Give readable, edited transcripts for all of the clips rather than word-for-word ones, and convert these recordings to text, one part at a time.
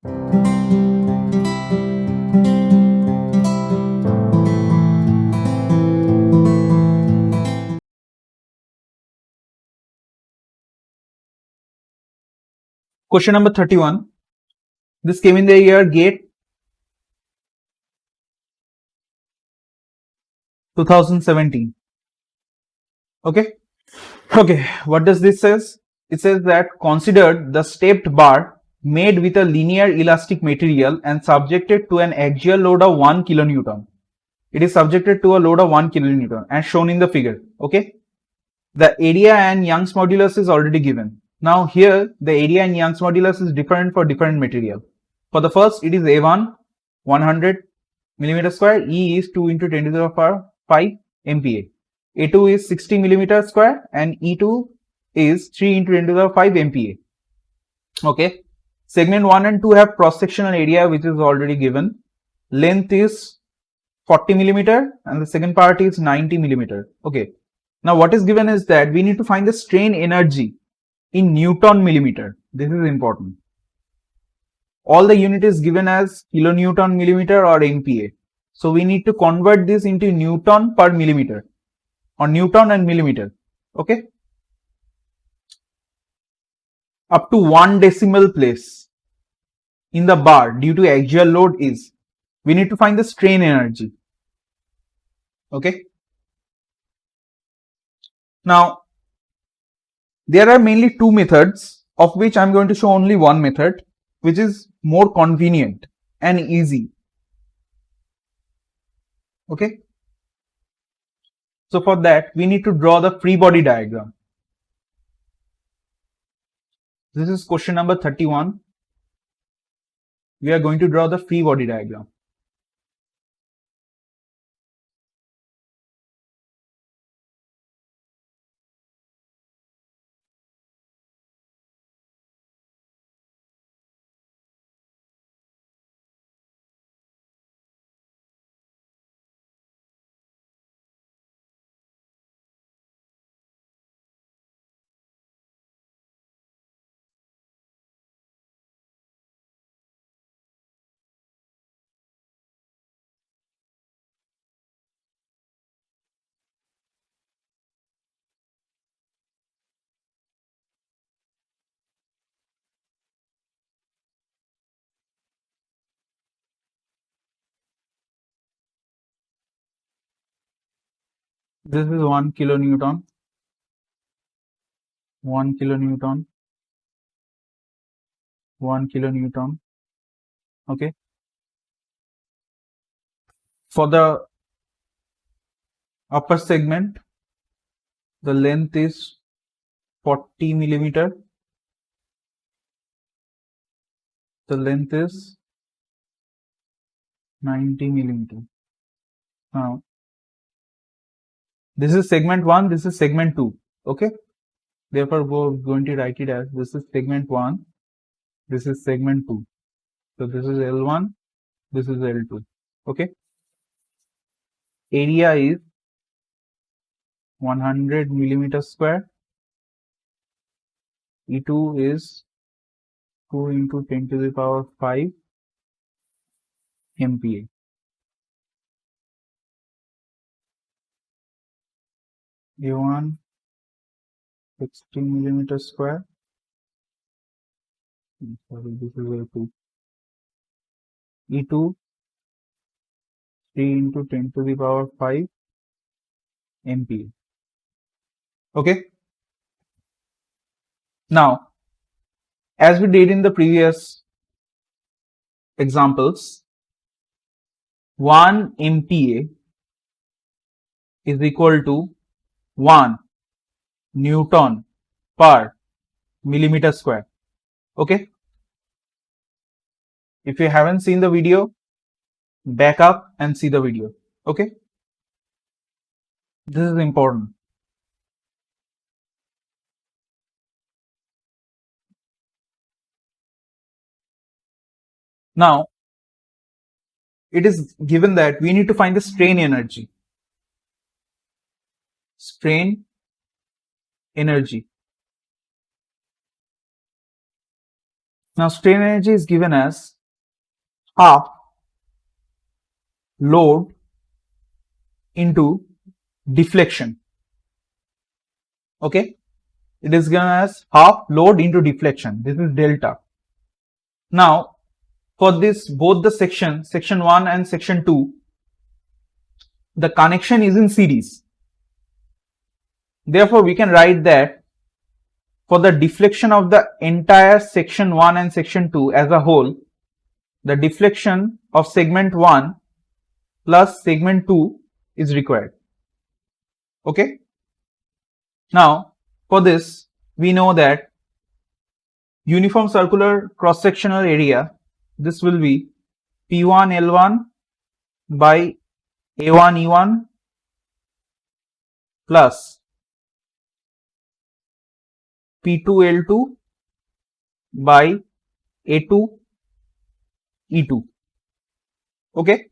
Question number 31. This came in the year GATE 2017. Okay. Okay. What does this says? It says that considered the stepped bar made with a linear elastic material and subjected to an axial load of 1 kilonewton. It is subjected to a load of 1 kilonewton as shown in the figure. Okay. The area and Young's modulus is already given. Now here the area and Young's modulus is different for different material. For the first, it is A1 100 millimeter square, E is 2 into 10 to the power 5 MPa. A2 is 60 millimeter square and E2 is 3 into 10 to the 5 MPa. Okay. Segment 1 and 2 have cross-sectional area which is already given. Length is 40 millimeter and the second part is 90 millimeter. Okay. Now what is given is that we need to find the strain energy in Newton millimeter. This is important. All the unit is given as kilonewton millimeter or MPa. So we need to convert this into Newton per millimeter or Newton and millimeter. Okay. Up to 1 decimal place in the bar due to axial load is, we need to find the strain energy. Okay. Now, there are mainly two methods, of which I am going to show only one method, which is more convenient and easy. Okay. So for that, we need to draw the free body diagram. This is question number 31. We are going to draw the free body diagram. This is 1 kilonewton, 1 kilonewton, 1 kilonewton. Okay. For the upper segment, the length is 40 millimeter. The length is 90 millimeter. Now, this is segment 1, this is segment 2. Okay. Therefore, we're going to write it as this is segment 1, this is segment 2. So this is L1, this is L2. Okay. Area is 100 millimeter square. E2 is 2 into 10 to the power 5 MPa. A1 60 millimeter square. Sorry, this is A2. E2 3 into 10 to the power 5 MPa. Okay. Now, as we did in the previous examples, 1 MPa is equal to 1 Newton per millimeter square. Okay. If you haven't seen the video, back up and see the video. Okay. This is important. Now, it is given that we need to find the strain energy. Strain energy. Now strain energy is given as half load into deflection. Okay, it is given as half load into deflection. This is delta. Now for this, both the section 1 and section 2, the connection is in series. Therefore we can write that for the deflection of the entire section 1 and section 2 as a whole, the deflection of segment 1 plus segment 2 is required. Okay. Now for this, we know that uniform circular cross sectional area, this will be P1 L1 by A1 E1 plus P2 L2 by A2 E2. Okay.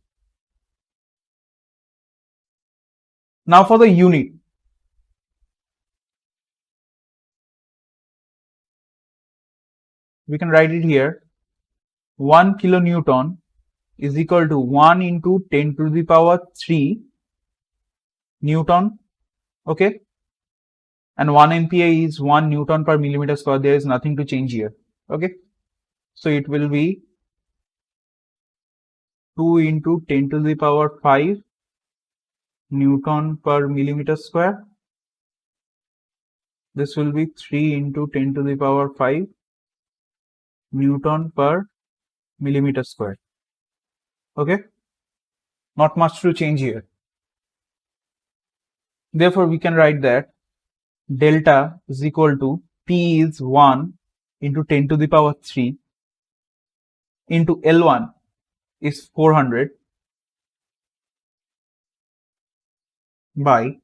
Now for the unit, we can write it here. 1 kilonewton is equal to 1 into 10 to the power 3 Newton. Okay. And 1 MPa is 1 Newton per millimeter square. There is nothing to change here. Okay. So it will be 2 into 10 to the power 5 Newton per millimeter square. This will be 3 into 10 to the power 5 Newton per millimeter square. Okay. Not much to change here. Therefore, we can write that delta is equal to P is 1 into 10 to the power 3 into L1 is 400 by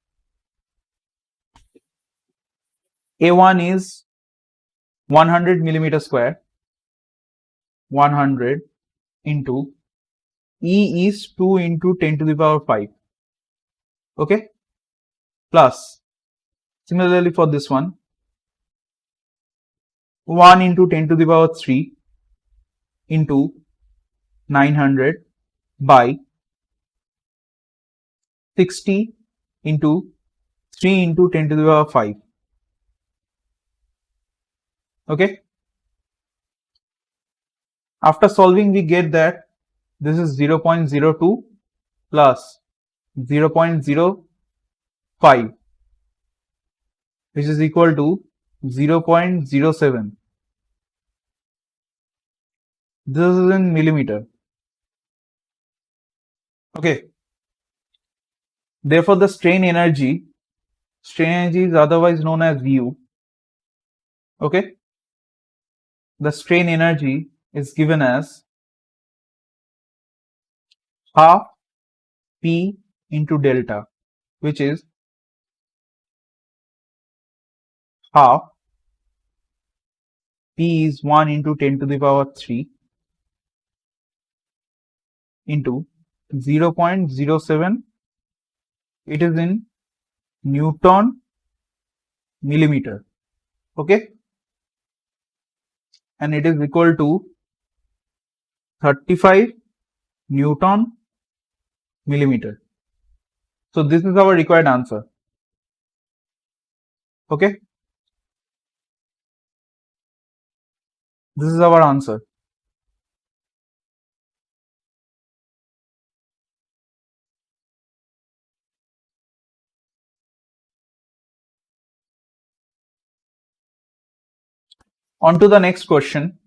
A1 is 100 millimeter square, 100 into E is 2 into 10 to the power 5. Okay. Plus, similarly for this one, 1 into 10 to the power 3 into 900 by 60 into 3 into 10 to the power 5. Okay. After solving, we get that this is 0.02 plus 0.05, which is equal to 0.07. This is in millimeter. Okay. Therefore, the strain energy is otherwise known as U. Okay. The strain energy is given as half P into delta, which is half P is 1 into 10 to the power 3 into 0.07. It is in Newton millimeter. Okay. And it is equal to 35 Newton millimeter. So this is our required answer. Okay. This is our answer. On to the next question.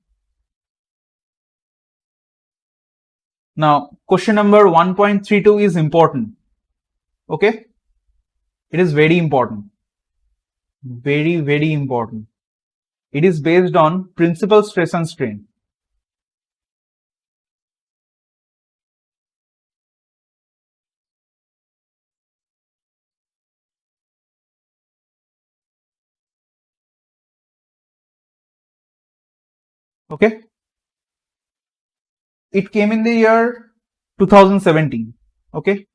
Now, question number 1.32 is important. Okay. It is very important. Very, very important. It is based on principal stress and strain. Okay. It came in the year 2017. Okay.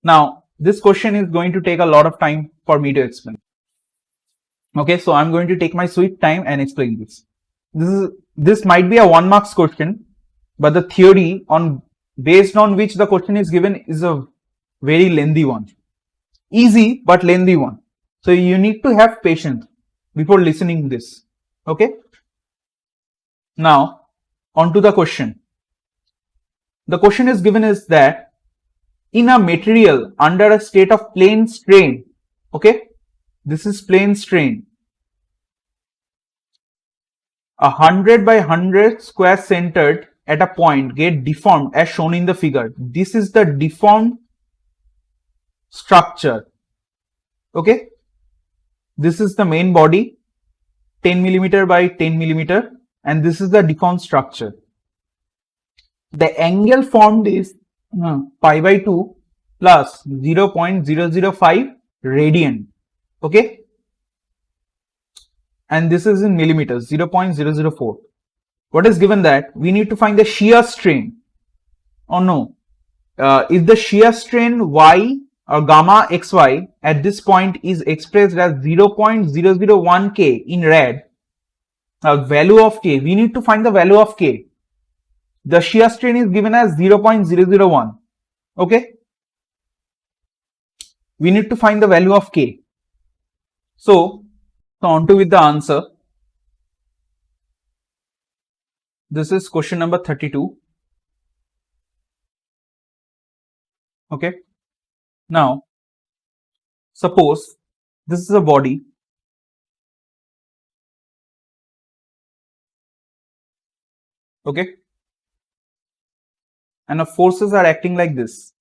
Now, this question is going to take a lot of time for me to explain. Okay, so I'm going to take my sweet time and explain this. This might be a 1 marks question, but the theory on based on which the question is given is a very lengthy one. Easy but lengthy one. So you need to have patience before listening this. Okay. Now on to the question. The question is given is that in a material under a state of plane strain, okay, this is plane strain, 100 by 100 square centered at a point get deformed as shown in the figure. This is the deformed structure. Okay, this is the main body 10 millimeter by 10 millimeter, and this is the deformed structure. The angle formed is pi by 2 plus 0.005 radian. Okay, and this is in millimeters, 0.004. What is given that we need to find the shear strain. Oh no, if the shear strain y or gamma xy at this point is expressed as 0.001 k in rad, value of k, we need to find the value of k. The shear strain is given as 0.001. Okay, we need to find the value of k. So on to with the answer. This is question number 32. Okay, now suppose this is a body. Okay, and the forces are acting like this.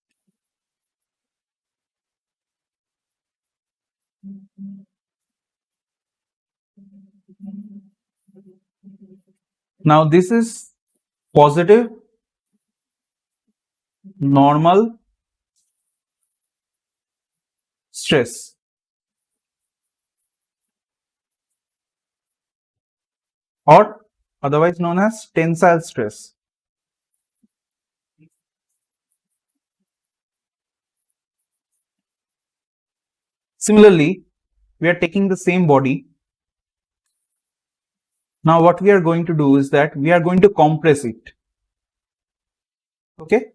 Now this is positive normal stress. Or otherwise known as tensile stress. Similarly, we are taking the same body. Now what we are going to do is that we are going to compress it. Okay,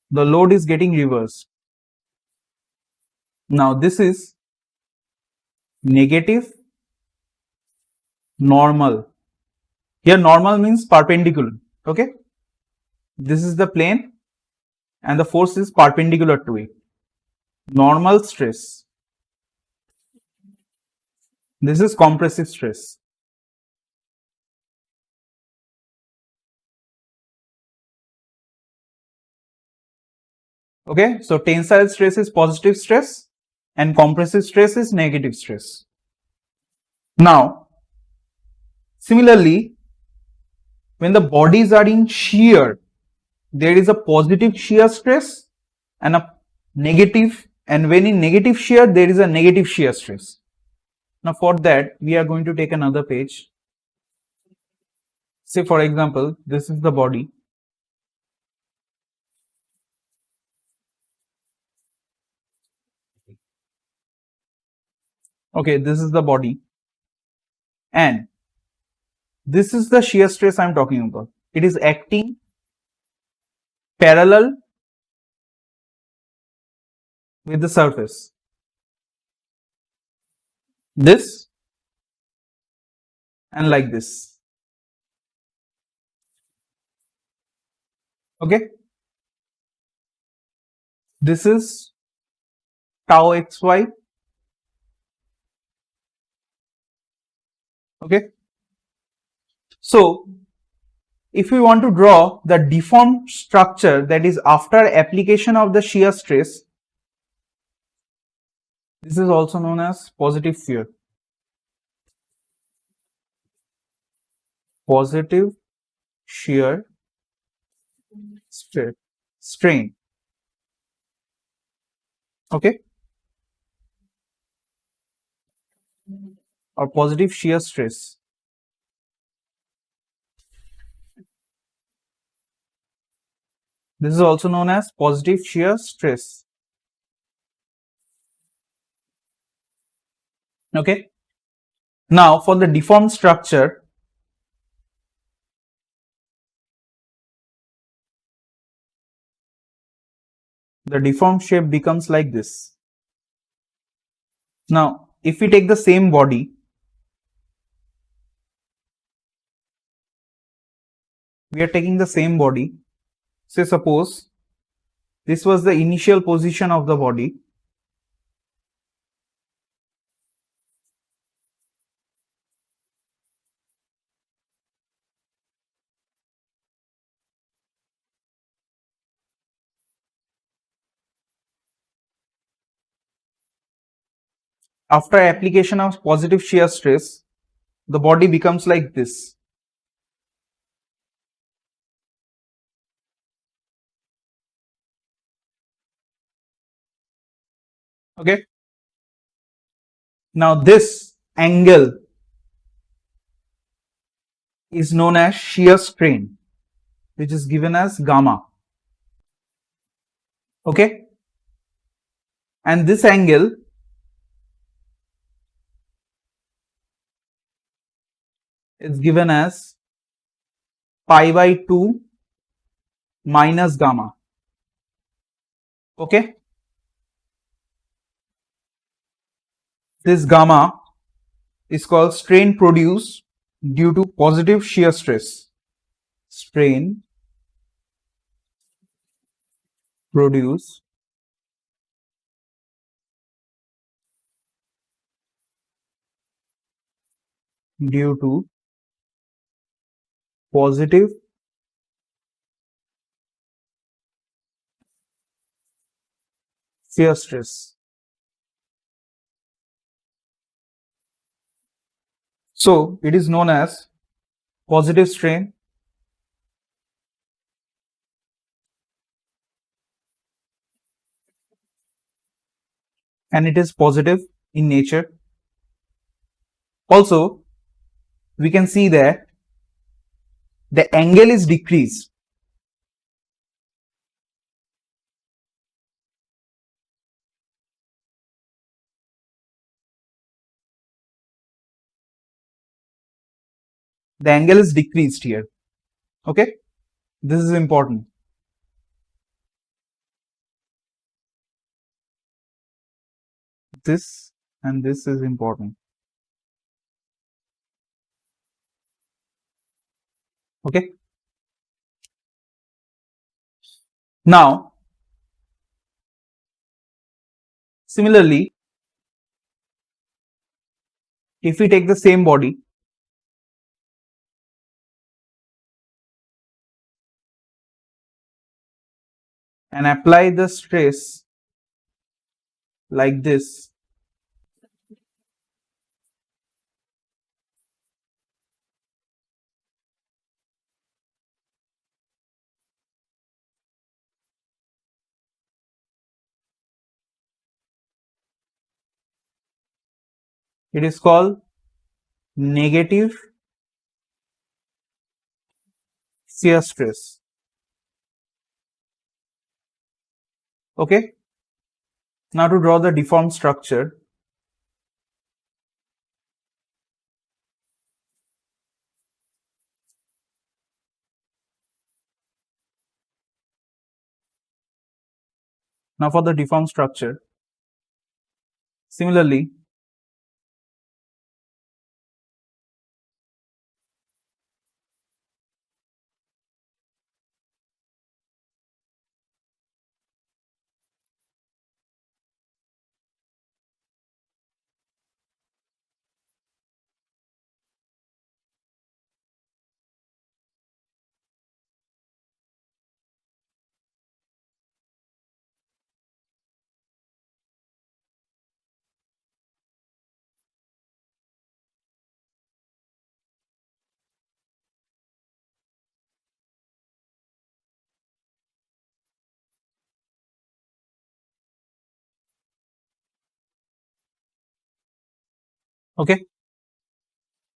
the load is getting reversed. Now this is negative normal. Here normal means perpendicular. Okay, this is the plane and the force is perpendicular to it. Normal stress. This is compressive stress. Okay, so tensile stress is positive stress and compressive stress is negative stress. Now, similarly, when the bodies are in shear, there is a positive shear stress and a negative, and when in negative shear, there is a negative shear stress. Now for that, we are going to take another page. Say for example, this is the body. Okay, this is the body. And this is the shear stress I am talking about. It is acting parallel with the surface. This and like this. Okay. This is tau xy. Okay. So if we want to draw the deformed structure, that is after application of the shear stress, this is also known as positive shear. Positive shear strain. Okay, or positive shear stress. This is also known as positive shear stress. Okay. Now for the deformed structure, the deformed shape becomes like this. Now if we take the same body, we are taking the same body, say suppose this was the initial position of the body. After application of positive shear stress, the body becomes like this. Okay. Now this angle is known as shear strain, which is given as gamma. Okay. And this angle is given as pi by 2 minus gamma. Okay. This gamma is called strain produced due to positive shear stress. Strain produced due to positive shear stress. So it is known as positive strain, and it is positive in nature. Also, we can see that the angle is decreased. The angle is decreased here. Okay. This is important. This and this is important. Okay. Now, similarly, if we take the same body and apply the stress like this, it is called negative shear stress. Okay. Now to draw the deformed structure, now for the deformed structure, similarly, okay,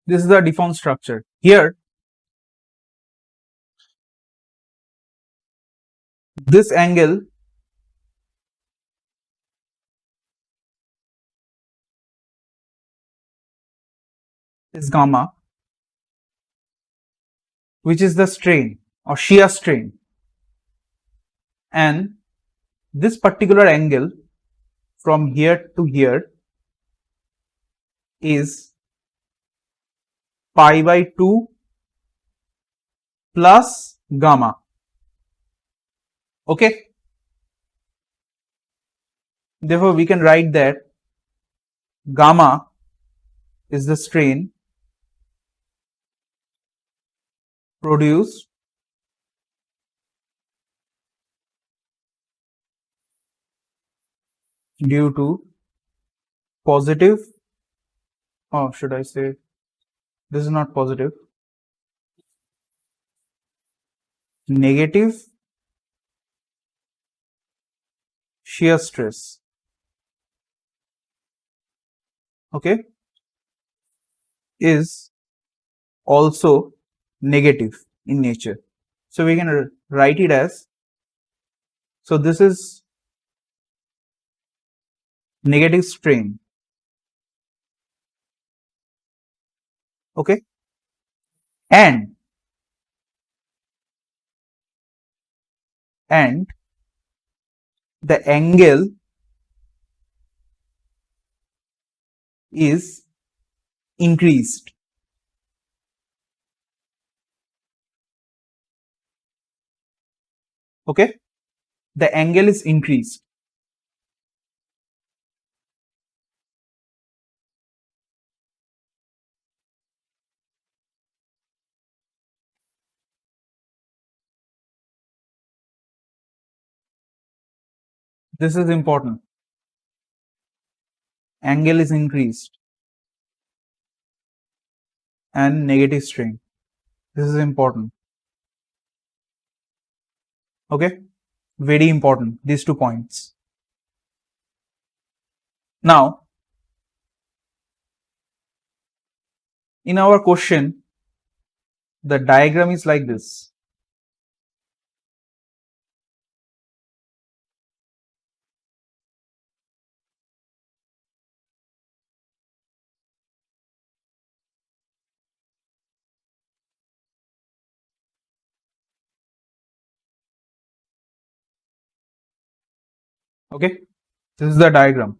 this is the deformed structure. Here, this angle is gamma, which is the strain or shear strain, and this particular angle from here to here is pi by 2 plus gamma. Okay, therefore we can write that gamma is the strain produced due to positive, or should I say, this is not positive, negative shear stress. Okay, is also negative in nature. So we can write it as, so this is negative strain. Okay, and the angle is increased. Okay, the angle is increased. This is important. Angle is increased and negative strain. This is important. Okay, very important, these 2 points. Now, in our question, the diagram is like this. Okay, this is the diagram,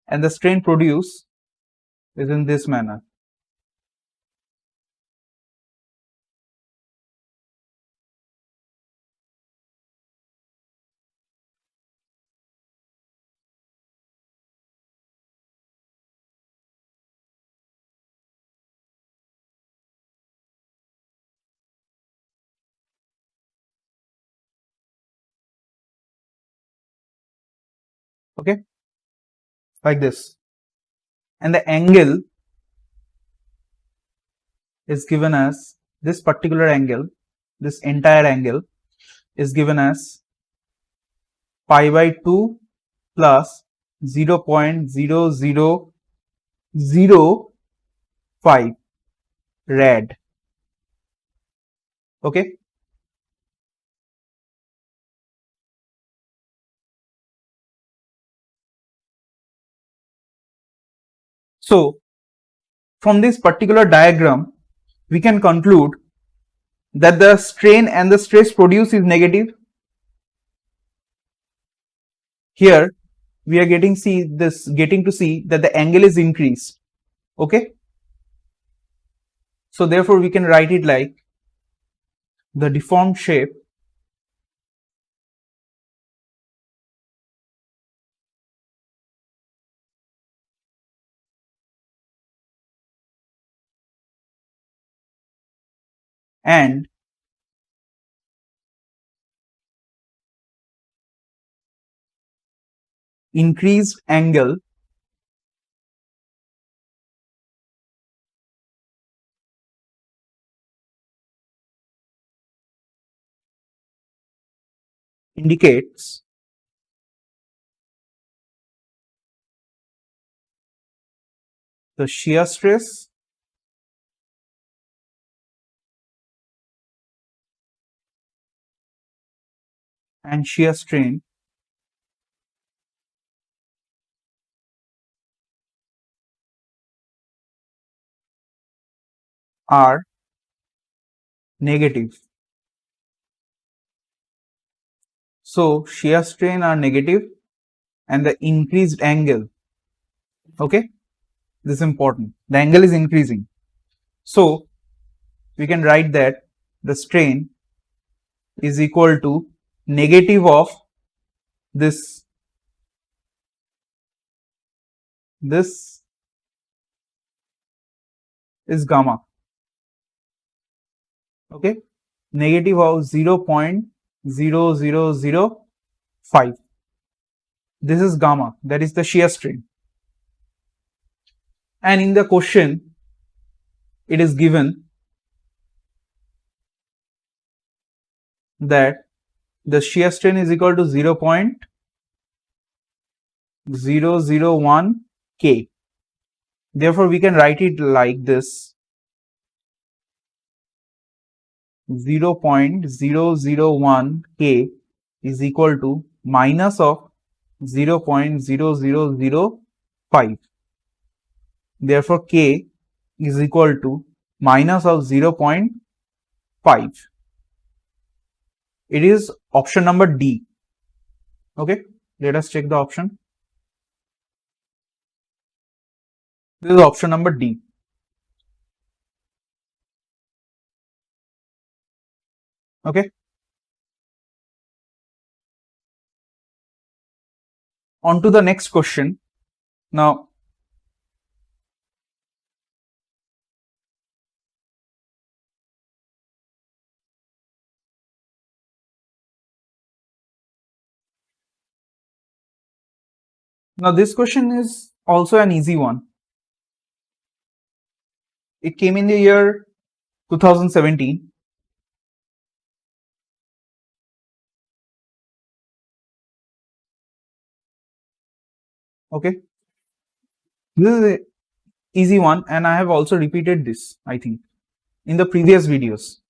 and the strain produced is in this manner. Okay, like this, and the angle is given as, this particular angle, this entire angle is given as pi by 2 plus 0.0005 rad. Okay, so from this particular diagram we can conclude that the strain and the stress produced is negative. Here we are getting to see that the angle is increased. Okay, so therefore we can write it like the deformed shape and increased angle indicates the shear stress and shear strain are negative. So shear strain are negative and the increased angle, okay, this is important, the angle is increasing. So we can write that the strain is equal to negative of this is gamma, okay, negative of 0.0005. This is gamma, that is the shear strain. And in the question, it is given that the shear strain is equal to 0.001 K. Therefore, we can write it like this: 0.001 K is equal to minus of 0.0005. Therefore, K is equal to minus of 0.5. It is option number D. Okay, let us check the option. This is option number D. Okay. On to the next question. Now, this question is also an easy one. It came in the year 2017. Okay. This is an easy one, and I have also repeated this, I think, in the previous videos.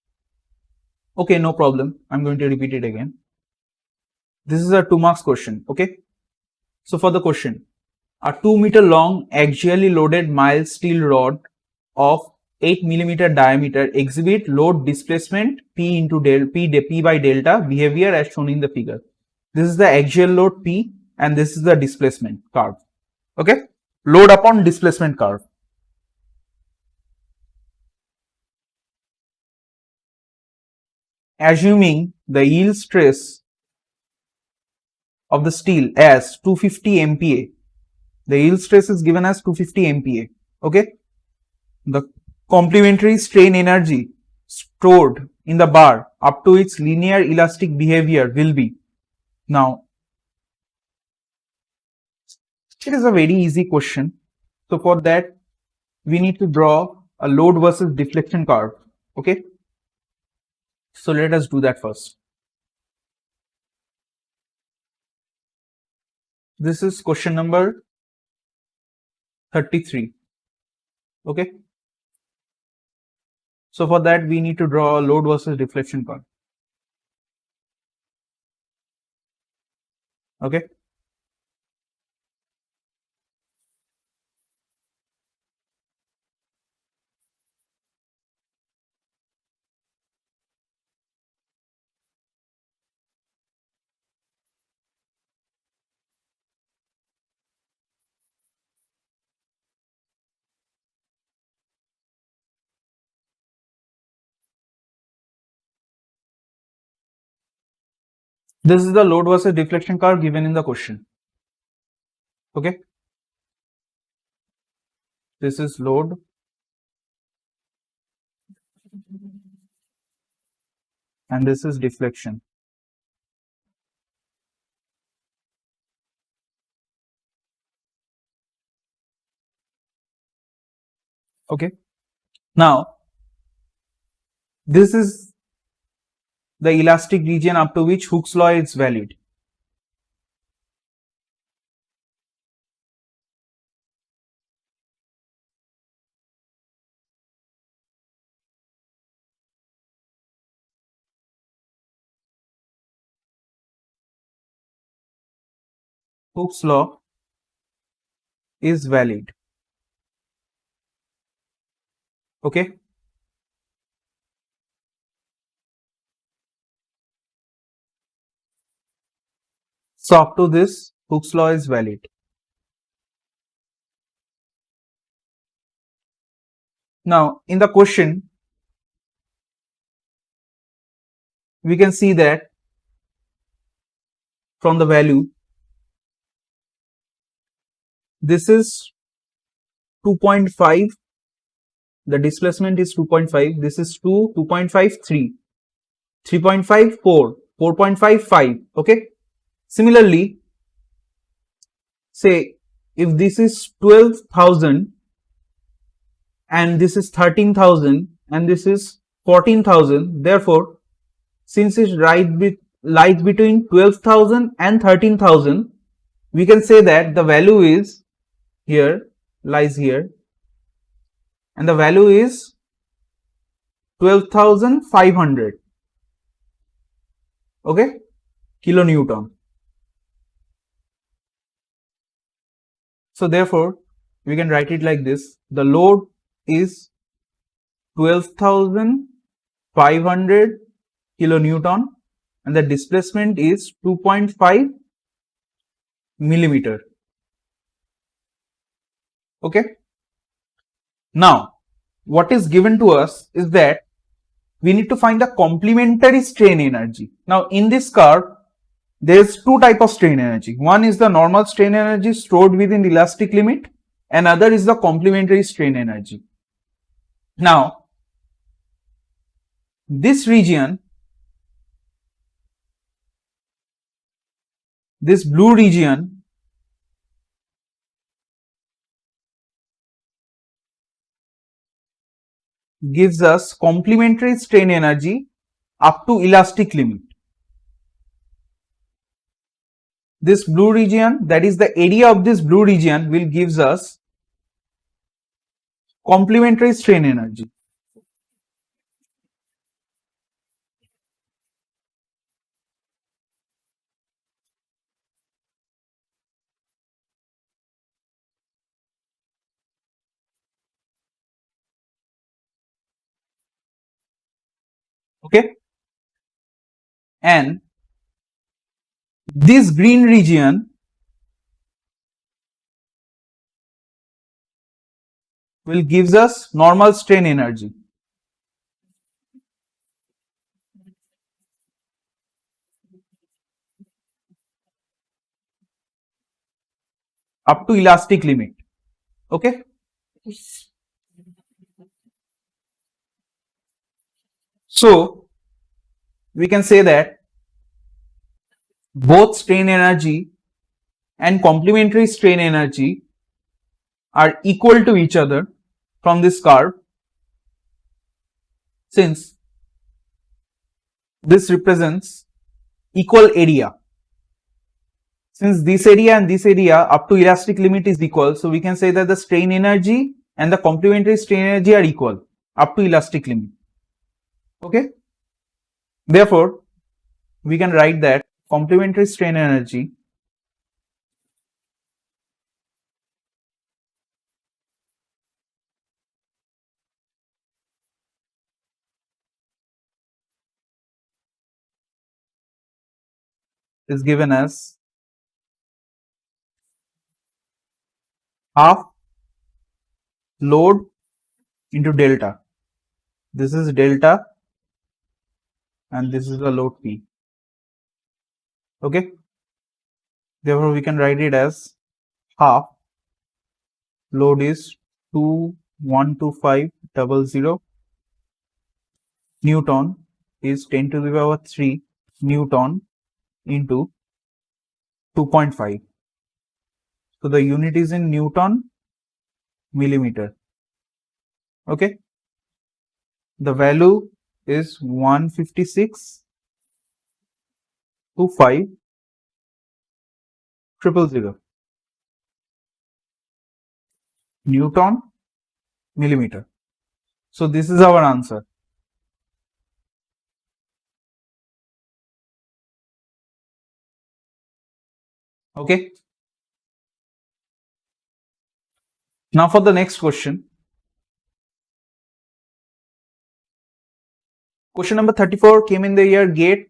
Okay, no problem. I'm going to repeat it again. This is a 2 marks question. Okay. So for the question, a 2 meter long axially loaded mild steel rod of 8 millimeter diameter exhibit load displacement P into P by delta behavior as shown in the figure. This is the axial load P and this is the displacement curve. Okay, load upon displacement curve. Assuming the yield stress of the steel as 250 MPa, the yield stress is given as 250 MPa. Okay, the complementary strain energy stored in the bar up to its linear elastic behavior will be. Now, it is a very easy question. So for that, we need to draw a load versus deflection curve. Okay. So let us do that first. This is question number 33. Okay. So for that, we need to draw a load versus deflection curve. Okay. This is the load versus deflection curve given in the question. Okay. This is load and this is deflection. Okay. Now, this is the elastic region up to which Hooke's law is valid. Hooke's law is valid. Okay. So up to this, Hooke's law is valid. Now in the question, we can see that from the value, this is 2.5, the displacement is 2.5, this is 2, 2.5, 3, 3.5, 4, 4.5, 5, okay. Similarly, say if this is 12,000 and this is 13,000 and this is 14,000, therefore since it lies between 12,000 and 13,000, we can say that the value is here, lies here, and the value is 12,500, okay, kilonewton. So therefore we can write it like this: the load is 12,500 kilonewton and the displacement is 2.5 millimeter. Okay. Now what is given to us is that we need to find the complementary strain energy. Now in this curve, there is two type of strain energy. One is the normal strain energy stored within the elastic limit, and other is the complementary strain energy. Now this region, this blue region, gives us complementary strain energy up to elastic limit. This blue region, that is the area of this blue region, will gives us complementary strain energy. Okay, and this green region will gives us normal strain energy. Up to elastic limit. Okay. So we can say that both strain energy and complementary strain energy are equal to each other from this curve, since this represents equal area. Since this area and this area up to elastic limit is equal, so we can say that the strain energy and the complementary strain energy are equal up to elastic limit. Okay. Therefore, we can write that complementary strain energy is given as half load into delta. This is delta and this is the load P. Okay. Therefore, we can write it as half load is 2,125,000 Newton is 10 to the power 3 Newton into 2.5. So the unit is in Newton millimeter. Okay. The value is 156 to 5 000 Newton millimeter. So this is our answer. Okay. Now for the next question. Question number 34 came in the year GATE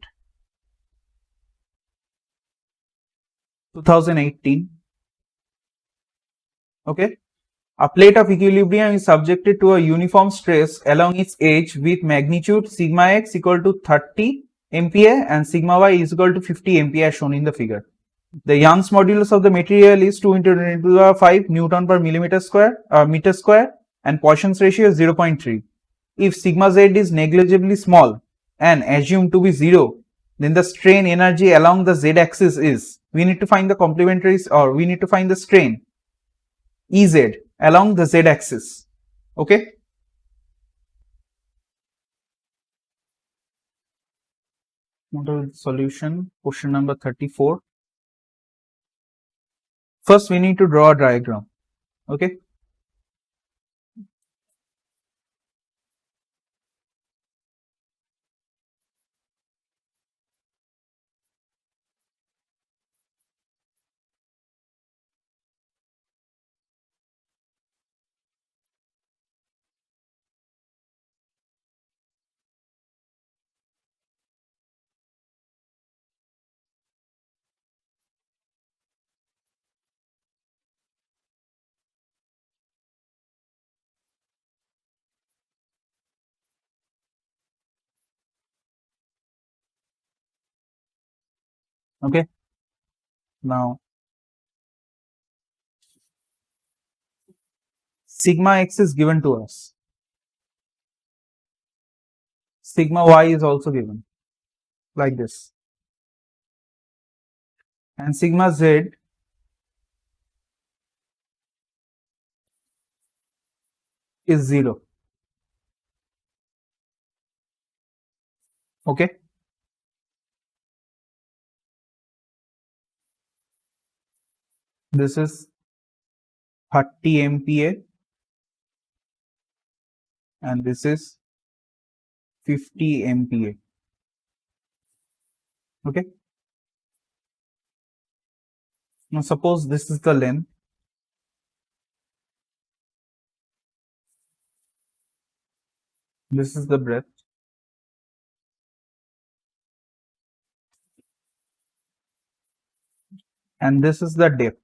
2018. Okay. A plate of equilibrium is subjected to a uniform stress along its edge with magnitude sigma x equal to 30 MPa and sigma y is equal to 50 MPa as shown in the figure. The Young's modulus of the material is 2 into 10 to the power 5 Newton per millimeter square, meter square, and Poisson's ratio is 0.3. If sigma z is negligibly small and assumed to be 0, then the strain energy along the z axis is, we need to find the complementary, or we need to find the strain Ez along the z axis. Okay. Model solution, question number 34. First, we need to draw a diagram. Okay. Okay. Now, sigma x is given to us. Sigma y is also given like this. And sigma z is 0. Okay. This is 30 MPa and this is 50 MPa. Okay. Now suppose this is the length. This is the breadth. And this is the depth.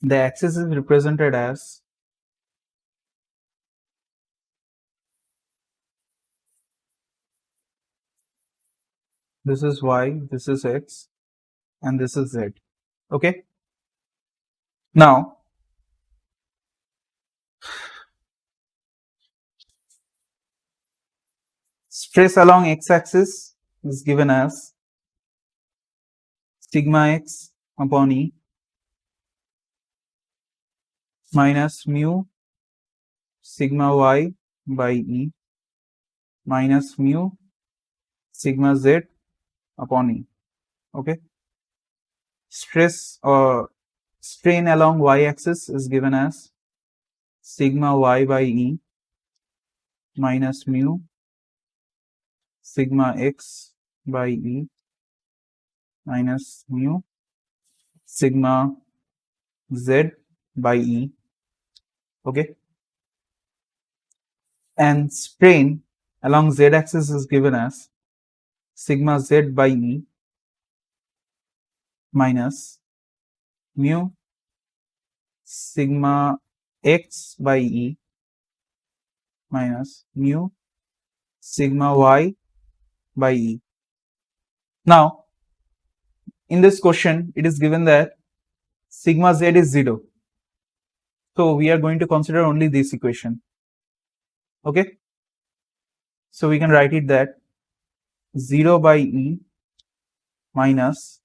The axis is represented as this is y, this is x, and this is z. Okay. Now, stress along x-axis is given as sigma x upon E minus mu sigma y by E minus mu sigma z upon E. Okay. Stress or strain along y-axis is given as sigma y by E minus mu sigma x by E minus mu sigma z by E. Okay. And strain along z-axis is given as sigma z by E minus mu sigma x by E minus mu sigma y by E. Now, in this question, it is given that sigma z is 0. So, we are going to consider only this equation. Okay. So, we can write it that 0 by E minus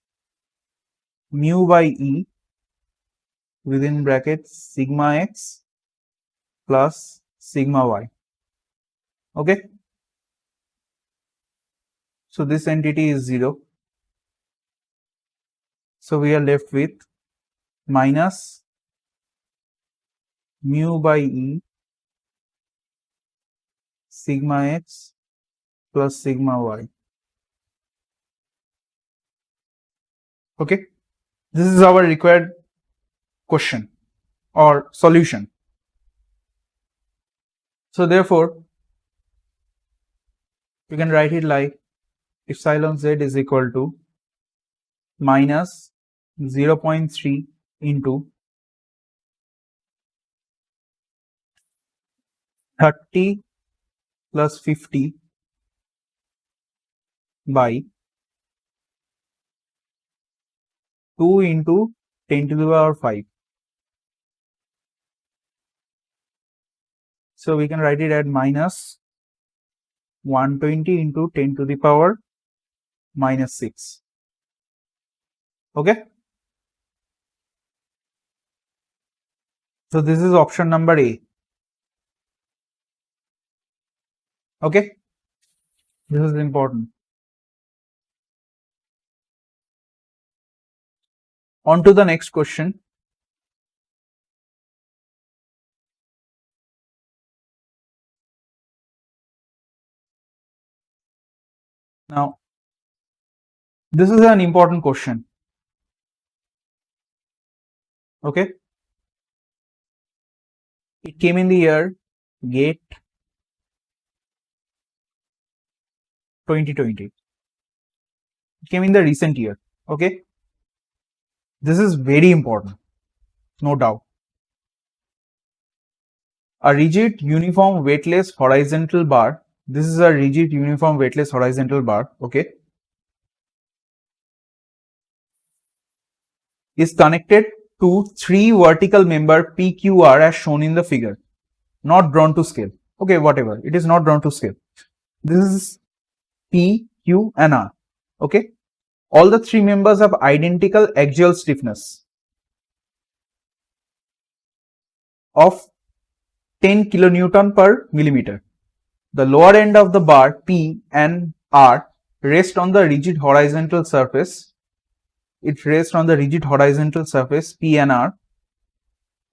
mu by E within brackets sigma x plus sigma y. Okay. So, this entity is 0. So, we are left with minus mu by E sigma x plus sigma y. Okay. This is our required question or solution. So, therefore, You can write it like epsilon z is equal to minus 0.3 into 30 plus 50 by 2 into 10 to the power 5. So we can write it at minus 120 into 10 to the power minus 6. Okay. So this is option number A. Okay. This is important. On to the next question. Now, this is an important question. Okay. It came in the year GATE 2020. It came in the recent year. Okay. This is very important, no doubt. A rigid uniform weightless horizontal bar. This is a rigid uniform weightless horizontal bar. Okay. Is connected to 3 vertical member PQR as shown in the figure. Not drawn to scale. Okay, whatever. It is not drawn to scale. This is P, Q and R. Okay. All the 3 members have identical axial stiffness of 10 kilonewton per millimeter. The lower end of the bar P and R rest on the rigid horizontal surface. It rests on the rigid horizontal surface P and R,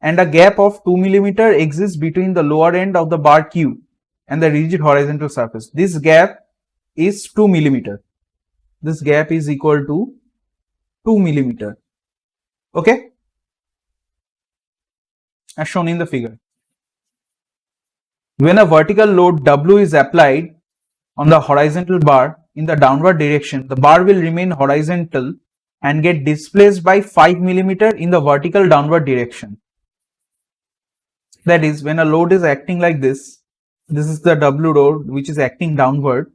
and a gap of 2 millimeter exists between the lower end of the bar Q and the rigid horizontal surface. This gap is 2 millimeter. This gap is equal to 2 millimeter. Okay, as shown in the figure. When a vertical load W is applied on the horizontal bar in the downward direction, the bar will remain horizontal and get displaced by 5 millimeter in the vertical downward direction. That is, when a load is acting like this is the W load which is acting downward,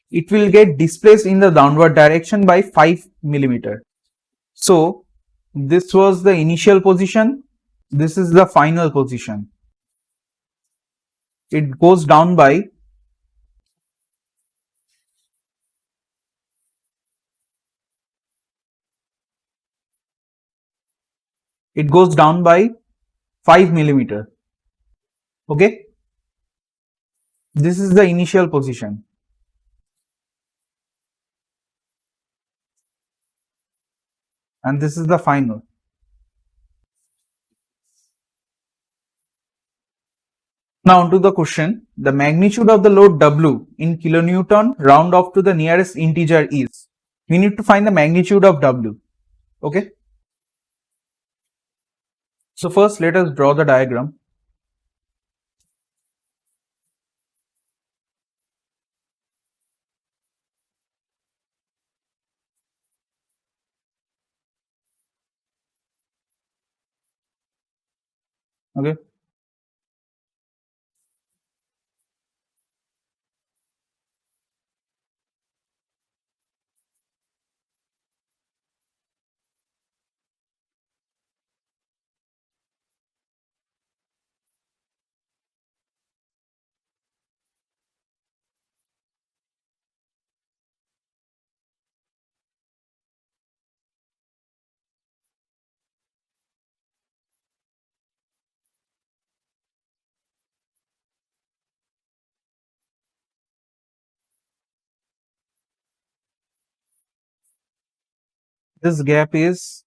it will get displaced in the downward direction by 5 millimeter. So this was the initial position, this is the final position. It goes down by 5 millimeter. Okay, this is the initial position. And this is the final. Now onto the question. The magnitude of the load W in kilonewton round off to the nearest integer is. We need to find the magnitude of W. Okay. So first let us draw the diagram. Okay. This gap is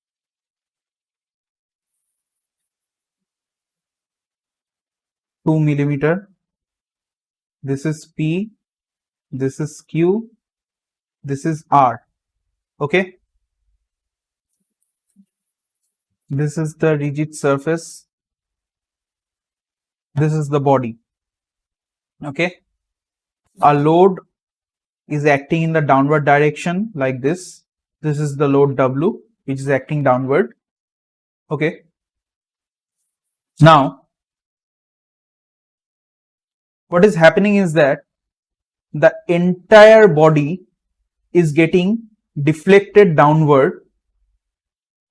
2 millimeter. This is P, this is Q, this is R. Okay. This is the rigid surface. This is the body. Okay. A load is acting in the downward direction like this. This is the load W which is acting downward. Okay. Now, what is happening is that the entire body is getting deflected downward,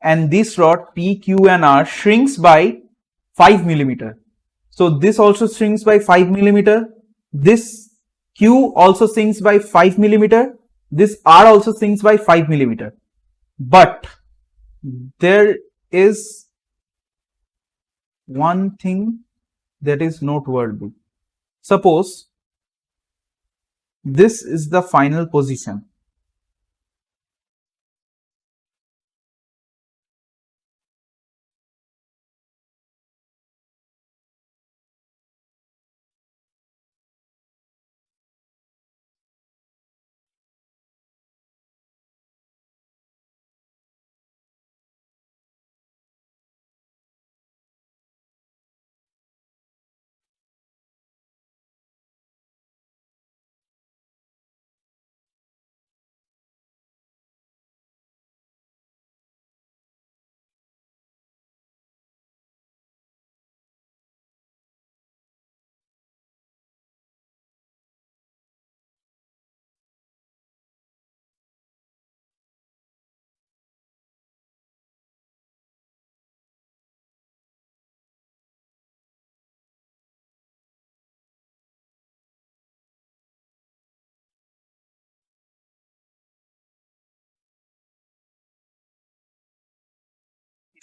and this rod P, Q and R shrinks by 5 millimeter. So this also shrinks by 5 millimeter. This Q also sinks by 5 millimeter. This R also sinks by 5 millimeter. But there is one thing that is noteworthy. Suppose this is the final position.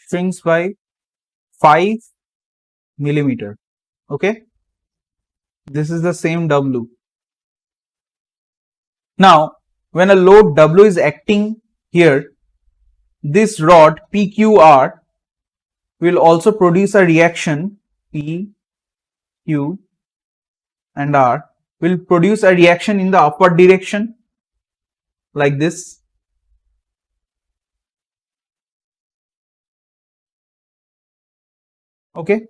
Shrinks by 5 millimeter. Okay. This is the same W. Now, when a load W is acting here, this rod PQR will also produce a reaction. P, Q and R will produce a reaction in the upward direction like this. Okay.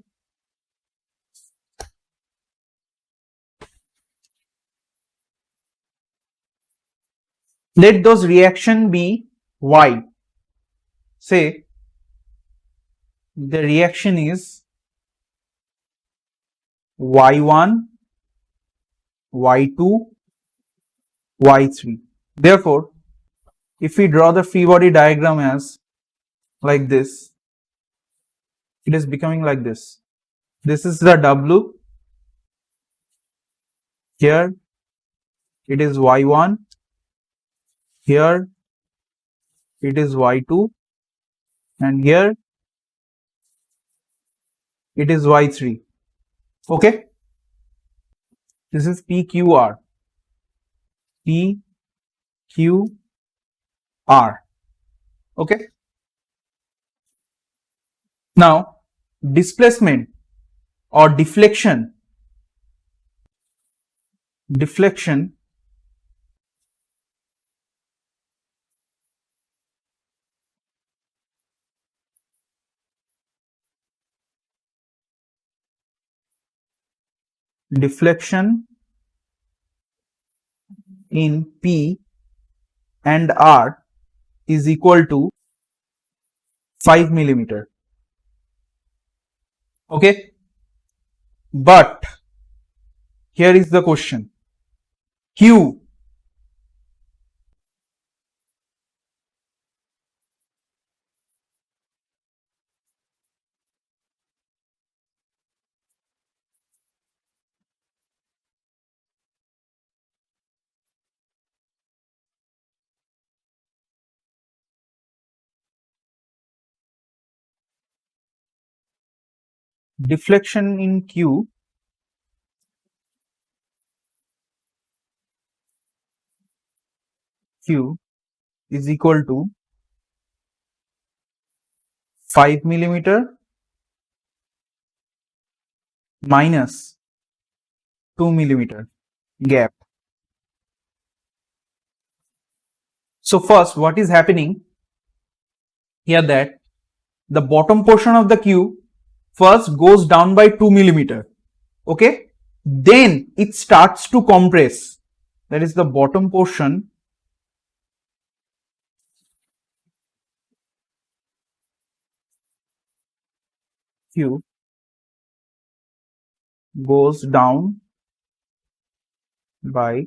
Let those reaction be Y. Say the reaction is Y1, Y2, Y3. Therefore, if we draw the free body diagram as like this, it is becoming like this. This is the W. Here it is Y1. Here it is Y2. And here it is Y3. Okay. This is PQR. PQR. Okay. Now, displacement or deflection in P and R is equal to 5 millimeter. Okay. But here is the question. Q deflection in Q is equal to 5 millimeter minus 2 millimeter gap. So first, what is happening here, that the bottom portion of the Q first goes down by 2 millimeter. Okay. Then it starts to compress. that is the bottom portion, Q, goes down by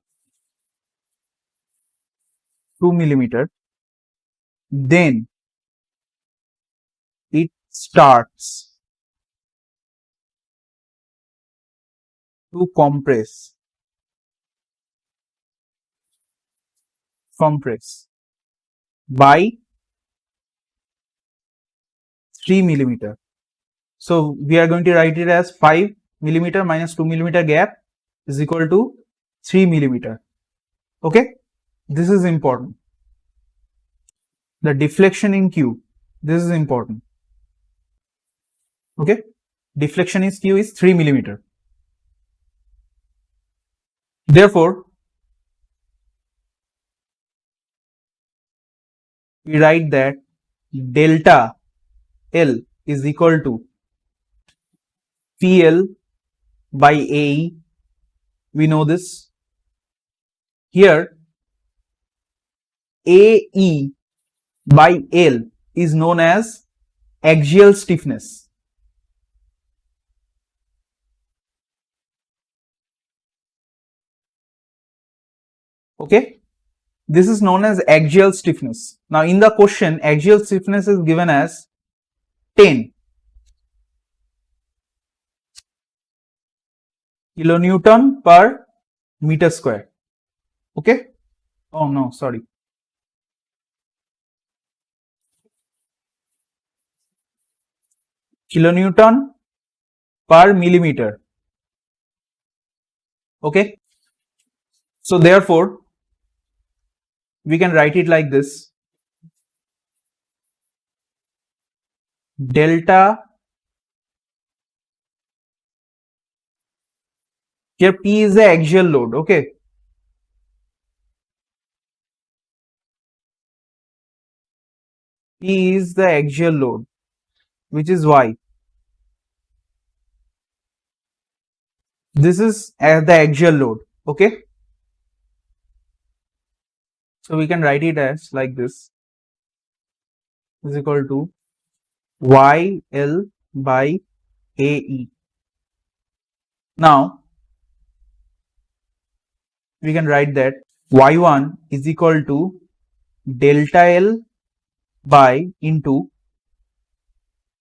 2 millimeter, then it starts to compress by 3 millimeter. So we are going to write it as 5 millimeter minus 2 millimeter gap is equal to 3 millimeter. Okay, this is important. The deflection in Q, this is important. Okay, deflection is Q is 3 millimeter. Therefore, we write that delta L is equal to PL by AE. We know this. Here, AE by L is known as axial stiffness. Okay, this is known as axial stiffness. Now in the question, axial stiffness is given as 10 kilonewton per meter square. Okay, oh no, sorry, kilonewton per millimeter. Okay, so therefore we can write it like this: delta, here P is the axial load. Okay, P is the axial load, which is Y. This is the axial load. Okay, so we can write it as like this, is equal to YL by AE. Now we can write that Y1 is equal to delta L by into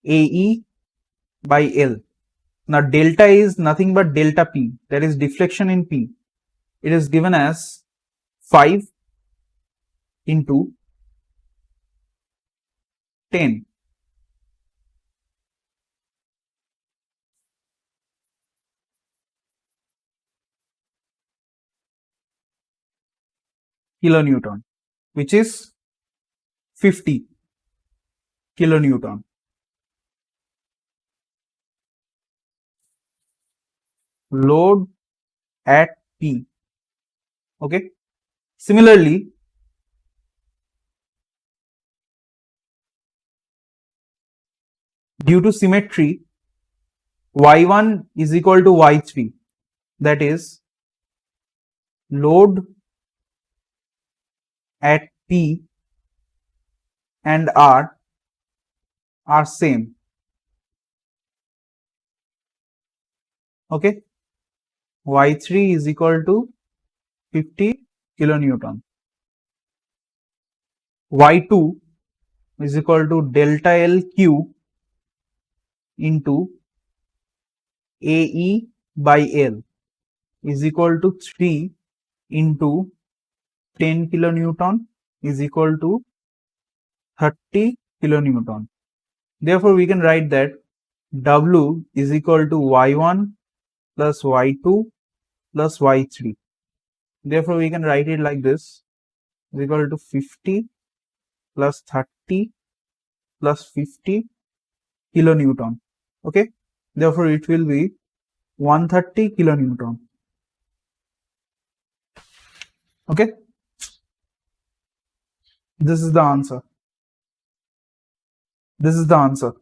AE by L. Now delta is nothing but delta P, that is deflection in P. It is given as 5 into 10. Kilonewton, which is 50 kilonewton. Load at P. Okay. Similarly, due to symmetry, Y1 is equal to Y3, that is load at P and R are same. Okay, Y3 is equal to 50 kilonewton. Y2 is equal to delta LQ into AE by L is equal to 3 into 10 kilonewton is equal to 30 kilonewton. Therefore, we can write that W is equal to Y1 plus Y2 plus Y3. Therefore, we can write it like this, is equal to 50 plus 30 plus 50 kilonewton. Okay, therefore it will be 130 kilonewton. Okay, this is the answer. This is the answer.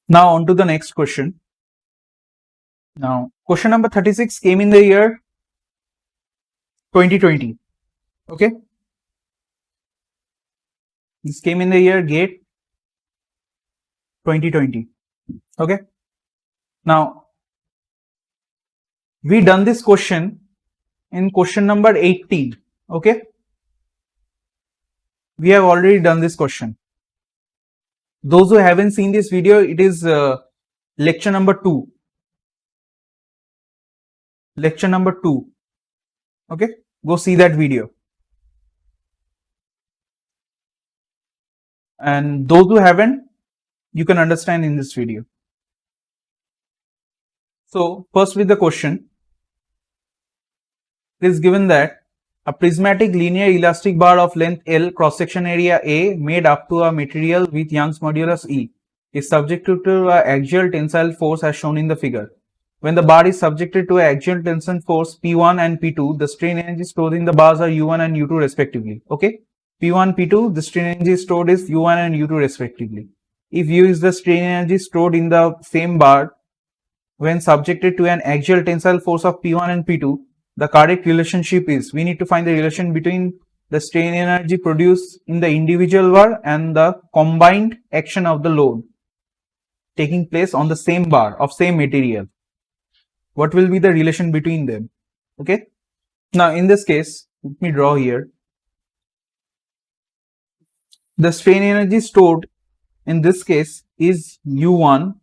Now on to the next question. Now question number 36 came in the year 2020. Okay, this came in the year GATE 2020. Okay, now we done this question in question number 18. Okay, we have already done this question. Those who haven't seen this video, it is lecture number 2. Lecture number 2. Okay, go see that video. And those who haven't, you can understand in this video. So first with the question, it is given that a prismatic linear elastic bar of length L, cross section area A, made up to a material with Young's modulus E is subjected to an axial tensile force as shown in the figure. When the bar is subjected to an axial tension force P1 and P2, the strain energy stored in the bars are U1 and U2 respectively. Okay, P1, P2, the strain energy stored is U1 and U2 respectively. If U is the strain energy stored in the same bar when subjected to an axial tensile force of P1 and P2, the correct relationship is, we need to find the relation between the strain energy produced in the individual bar and the combined action of the load taking place on the same bar of same material. What will be the relation between them? Okay, now in this case, let me draw here. The strain energy stored in this case is U1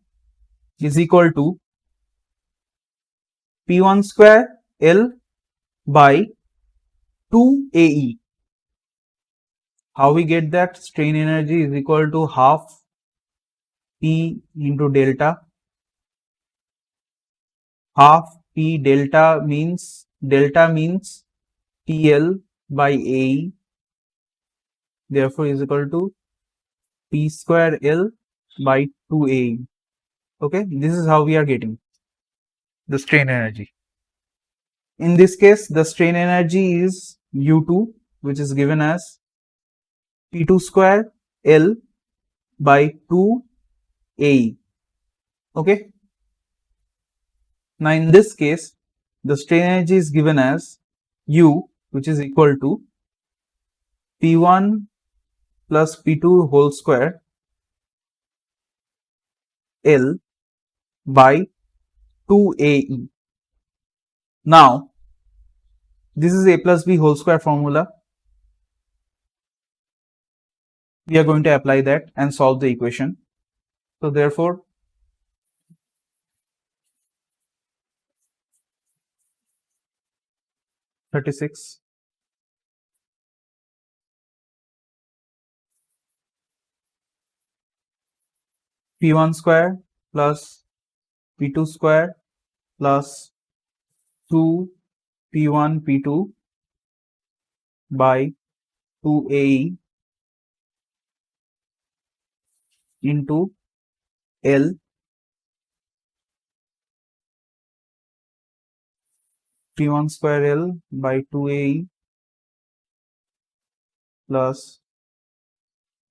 is equal to P1 square L by 2 AE. How we get that? Strain energy is equal to half P into delta. Half P delta means PL by AE. Therefore is equal to P square L by 2 AE. Okay, this is how we are getting the strain energy. In this case, the strain energy is U2, which is given as P2 square L by 2 AE. Okay. Now in this case, the strain energy is given as U, which is equal to P1 plus P2 whole square L by 2 AE. Now, this is A plus B whole square formula. We are going to apply that and solve the equation. So therefore, (36) P1 square plus P2 square plus 2 P1 P2 by 2 AE into L P1 square L by 2 AE plus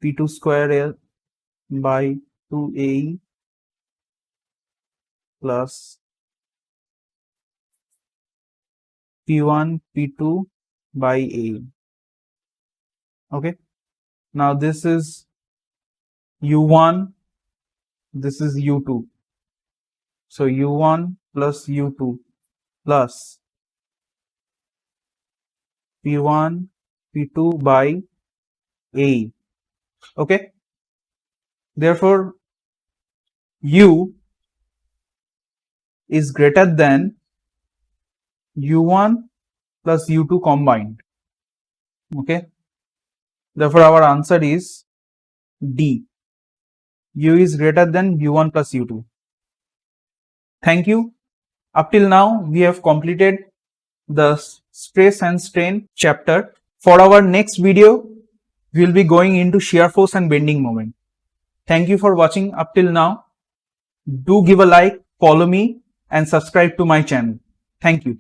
P2 square L by 2 AE plus P1 P2 by AE. Okay, now this is U1, this is U2. So U1 plus U2 plus P1 P2 by AE. Okay, therefore U is greater than U1 plus U2 combined. Okay, therefore our answer is D. U is greater than U1 plus U2. Thank you. Up till now, we have completed the stress and strain chapter. For our next video, we will be going into shear force and bending moment. Thank you for watching up till now. Do give a like, follow me and subscribe to my channel. Thank you.